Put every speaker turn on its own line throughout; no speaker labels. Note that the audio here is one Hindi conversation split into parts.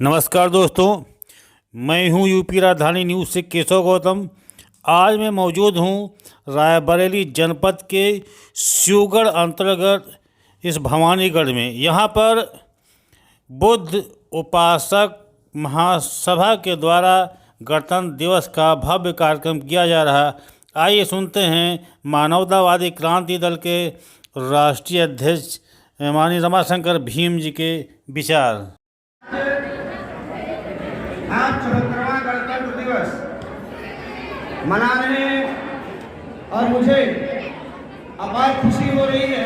नमस्कार दोस्तों, मैं हूं यूपी राजधानी न्यूज़ से केशव गौतम। आज मैं मौजूद हूं रायबरेली जनपद के शिवगढ़ अंतर्गत इस भवानीगढ़ में। यहां पर बुद्ध उपासक महासभा के द्वारा गणतंत्र दिवस का भव्य कार्यक्रम किया जा रहा। आइए सुनते हैं मानवतावादी क्रांति दल के राष्ट्रीय अध्यक्ष माननीय रमाशंकर भीम जी के विचार।
आज 74वां गणतंत्र दिवस मना रहे हैं और मुझे अपार खुशी हो रही है।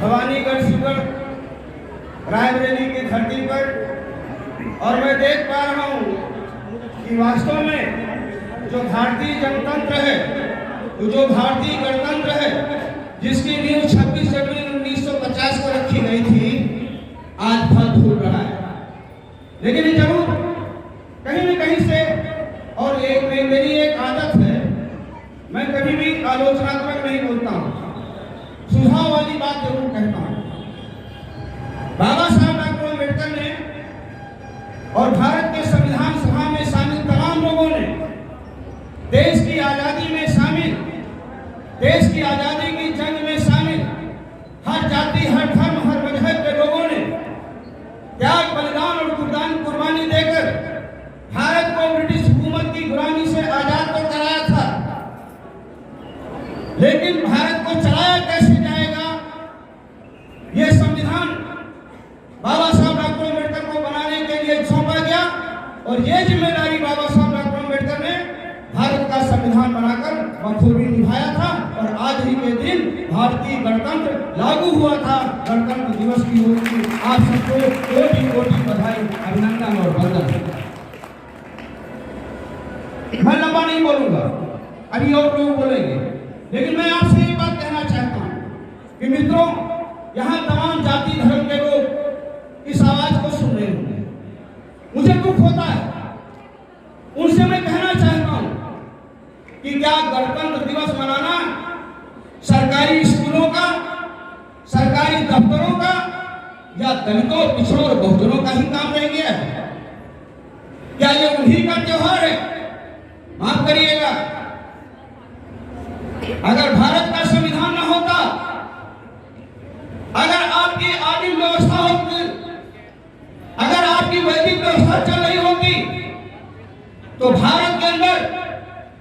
भवानीगढ़ शिवगढ़ रायबरेली की धरती पर और मैं देख पा रहा हूँ कि वास्तव में जो भारतीय जनतंत्र है, जो भारतीय गणतंत्र है, जिसकी नींव 26 जनवरी 1950 को रखी गई थी, आज फल फूल रहा है। लेकिन जरूर कहीं न कहीं से, और मेरी एक आदत है, मैं कभी भी आलोचनात्मक नहीं बोलता हूँ, सुझाव वाली बात जरूर कहता हूँ। बाबा साहब डॉक्टर अम्बेडकर ने और भारत के संविधान सभा में शामिल तमाम लोगों ने देश की आजादी में शामिल, देश की आजादी की जंग में शामिल हर जाति, हर धर्म, हर मजहब के लोगों ने त्याग, बलिदान और कुर्बानी देकर भारत को ब्रिटिश हुकूमत की गुलामी से आजाद तो कराया था। लेकिन भारत को चलाया कैसे जाएगा, यह संविधान बाबा साहब डॉक्टर अम्बेडकर को बनाने के लिए सौंपा गया और यह जिम्मेदारी बाबा साहब डॉक्टर अम्बेडकर ने भारत का संविधान बनाकर बखूबी निभाया था। और आज ही के दिन भारतीय गणतंत्र लागू हुआ था। गणतंत्र दिवस की ओर से आप सबको कोटि कोटि बधाई, अभिनंदन और वंदन। मैं लंबा नहीं बोलूंगा, अभी और लोग बोलेंगे, लेकिन मैं आपसे एक बात कहना चाहता हूं कि मित्रों, यहाँ तमाम जाति धर्म के लोग इस आवाज को सुन रहे होंगे। मुझे दुख होता है, उनसे मैं कहना चाहता हूं कि क्या गणतंत्र दिवस मनाना सरकारी स्कूलों का, सरकारी दफ्तरों का या दलितों, पिछड़ों और बहुजनों का ही काम रह गया है? क्या ये उन्हीं का त्योहार है? माफ करिएगा, अगर भारत का संविधान न होता, अगर आपकी आदिम व्यवस्था होती, अगर आपकी वैदिक व्यवस्था चल रही होती, तो भारत के अंदर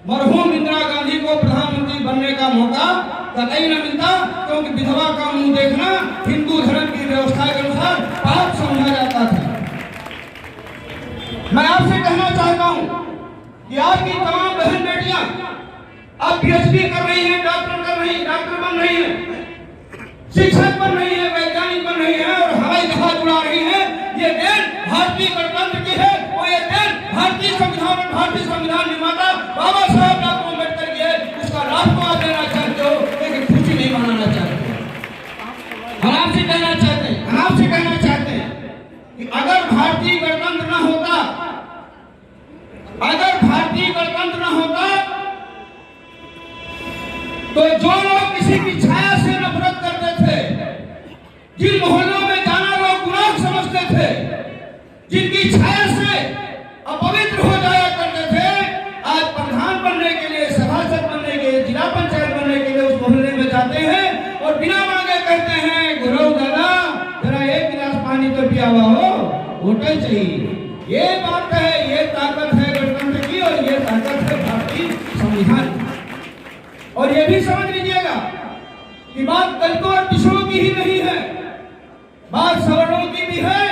मरहूम इंदिरा गांधी को प्रधानमंत्री बनने का मौका कतई न मिलता, क्योंकि विधवा का मुंह देखना हिंदू धर्म की व्यवस्था के अनुसार पाप समझा जाता था। मैं आपसे कहना चाहता हूं कि आपकी तमाम बहन बेटियां अब पीएचडी कर रही हैं, डॉक्टर बन रही हैं, शिक्षक बन रही है, वैज्ञानिक बन रही है और हवाई जहाज उड़ा रही है। ये देन भारतीय गणतंत्र की है और ये देन भारतीय संविधान और भारतीय संविधान निर्माता बाबा साहब डॉक्टर अम्बेडकर की है। उसका लाभ तो आप देना चाहते हो, लेकिन खुशी नहीं मनाना चाहते। हम आपसे कहना चाहते हैं कि अगर भारतीय गणतंत्र न होता, तो जो लोग किसी की छाया से नफरत करते थे, जिन मोहल्लों में जाना लोग गुनाह समझते थे, जिनकी छाया से अपवित्र हो जाया करते थे, आज प्रधान बनने के लिए, सभासद बनने के लिए, जिला पंचायत बनने के लिए उस मोहल्ले में जाते हैं और बिना मांगे कहते हैं, गुरु दादा जरा एक गिलास पानी तो पिया हुआ हो, वोटें चाहिए। ये बात है, ये ताकत है गणतंत्र की और ये ताकत है भारतीय संविधान की। और ये भी समझ लीजिएगा कि बात दलितों और पिछड़ों की ही नहीं है, बात सवर्णों की भी है,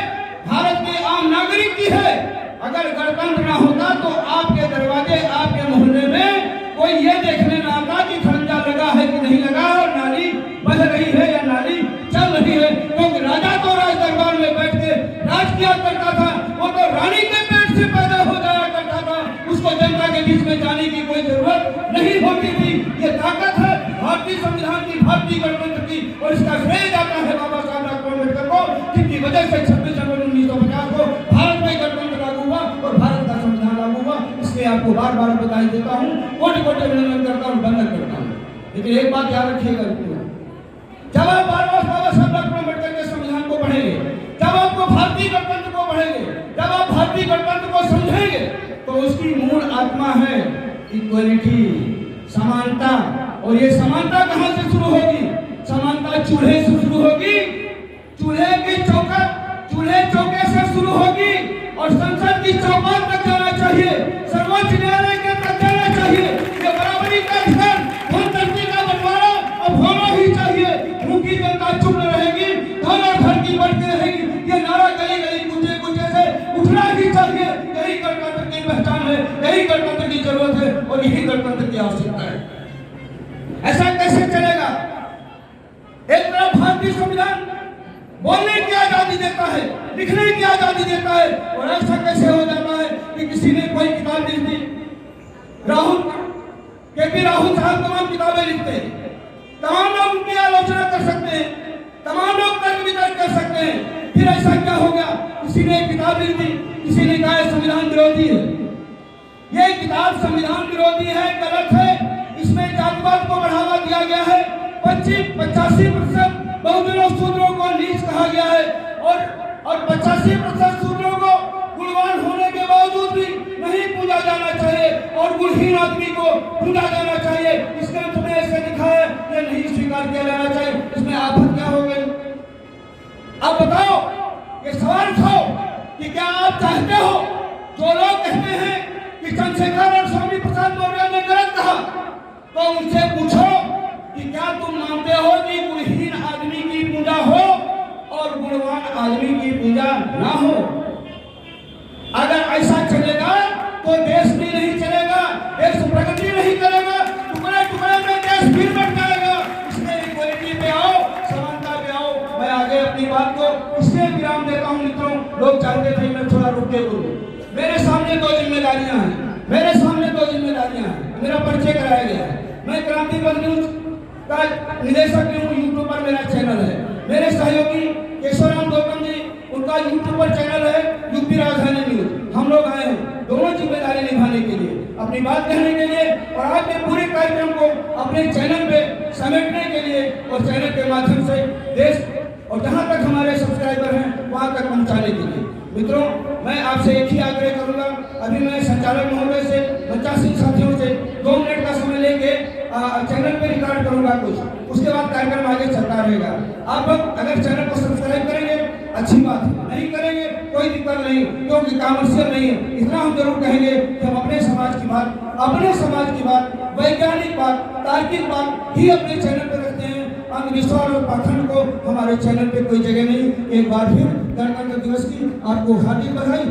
भारत के आम नागरिक की है। अगर गणतंत्र ना होता तो आपके दरवाजे, आपके मोहल्ले में कोई ये देखने ना आता कि खरंजा लगा है कि नहीं लगा और नाली बह रही है या नाली चल रही है, क्योंकि राजा तो राज दरबार में बैठ के राज किया करता था, वो तो रानी के पेट से पैदा हो जाया करता था, उसको जनता के बीच में जाने की कोई जरूरत नहीं होती थी। ये ताकत है भारतीय संविधान की, भारतीय गणतंत्र की, और इसका श्रेय जाता है बाबा साहब डॉक्टर अम्बेडकर को, जिनकी वजह से 26 जनवरी 1950 को भारत में गणतंत्र लागू हुआ और भारत का संविधान लागू हुआ। इसलिए आपको बार बार बधाई देता हूँ, कोटि कोटि अभिनंदन करता हूँ, वंदन करता हूँ। लेकिन एक बात याद रखिएगा, जब आप बार बार बाबा साहब डॉक्टर अम्बेडकर के संविधान को पढ़ेंगे, जब आपको भारतीय गणतंत्र को पढ़ेंगे, उसकी मूल आत्मा है इक्वलिटी, समानता। और ये समानता कहाँ से शुरू होगी? समानता चूल्हे से शुरू होगी, चूल्हे चौके से शुरू होगी और संसद की चौपाल तक जाना चाहिए, सर्वोच्च न्यायालय के तक जाना चाहिए। ये बराबरी का अधिकार, धनदस्ती का बंटवारा अब होना ही चाहिए। मुखी जनता चुप न रहेगी, घर की बढ़ती रहेगी। ये नारा गली गली कुंजे से उठना ही चाहिए। यही गणतंत्र की पहचान है, यही गणतंत्र की जरूरत है और यही गणतंत्र की आवश्यकता है। ऐसा कैसे चलेगा? एक तरफ भारतीय संविधान बोलने की आजादी देता है, लिखने की आजादी देता है, और ऐसा कैसे हो जाता है कि किसी ने कोई किताब लिख दी? केपी राहुल साहब तमाम किताबें लिखते हैं, तमाम लोग उनकी आलोचना कर सकते हैं, तमाम लोग तर्क वितर्क कर सकते हैं। फिर ऐसा क्या हो गया? किसी ने एक किताब लिख दी, किसी ने कहा संविधान विरोधी है। ये किताब संविधान विरोधी है, गलत है, इसमें जातिवाद को बढ़ावा दिया गया है, 85% बहुजनों शूद्रों को नीच कहा गया है और 85% शूद्रों को गुणवान होने के बावजूद भी नहीं पूजा जाना चाहिए और गुणहीन आदमी को पूजा जाना चाहिए। इस ग्रंथ में ऐसे लिखा है, ये नहीं स्वीकार किया जाना चाहिए। इसमें आफत क्या हो गई? अब बताओ, ये सवाल उठाओ कि क्या आप चाहते हो जो लोग कहते हैं कि चंद्रशेखर और स्वामी प्रसाद मौर्य ने गलत कहा, तो उनसे पूछो कि क्या तुम मानते हो कि गुणहीन आदमी की पूजा हो और गुणवान आदमी की पूजा ना हो? अगर ऐसा चलेगा तो देश भी नहीं चलेगा, देश प्रगति नहीं करेगा, टुकड़े टुकड़े में देश फिर बट जाएगा। इसलिए इक्वलिटी पे आओ, समानता पे आओ। मैं आगे अपनी बात को इसलिए विराम देता हूँ मित्रों, लोग चाहते थे मैं थोड़ा रुक के बोलूं। मेरे सामने दो जिम्मेदारियां हैं, मेरा परिचय कराया गया है। मैं क्रांतिपथ न्यूज का निदेशक भी हूँ, यूट्यूब पर मेरा चैनल है। मेरे सहयोगी केशवराम गौतम जी, उनका यूट्यूब पर चैनल है यूपी राजधानी न्यूज। हम लोग आए हैं दोनों जिम्मेदारी निभाने के लिए, अपनी बात कहने के लिए और आपके पूरे कार्यक्रम को अपने चैनल पे समेटने के लिए और चैनल के माध्यम से देश और जहाँ तक हमारे सब्सक्राइबर हैं वहाँ तक पहुँचाने के लिए। मित्रों, मैं आपसे एक ही आग्रह करूंगा, अभी मैं संचालक महोदय से, बच्चा सिंह साथियों से 2 मिनट का समय लेके चैनल पे रिकॉर्ड करूंगा कुछ, उसके बाद कार्यक्रम आगे चलता रहेगा। आप लोग अगर चैनल को सब्सक्राइब करेंगे अच्छी बात है, नहीं करेंगे कोई दिक्कत नहीं, क्योंकि कॉमर्शियल नहीं है। इतना हम जरूर कहेंगे कि हम अपने समाज की बात, वैज्ञानिक बात, तार्किक बात ही अपने चैनल पर रखते हैं। अंधविश्वास और पाखंड को हमारे चैनल पे कोई जगह नहीं। एक बार फिर गणतंत्र दिवस की आपको हार्दिक बधाई।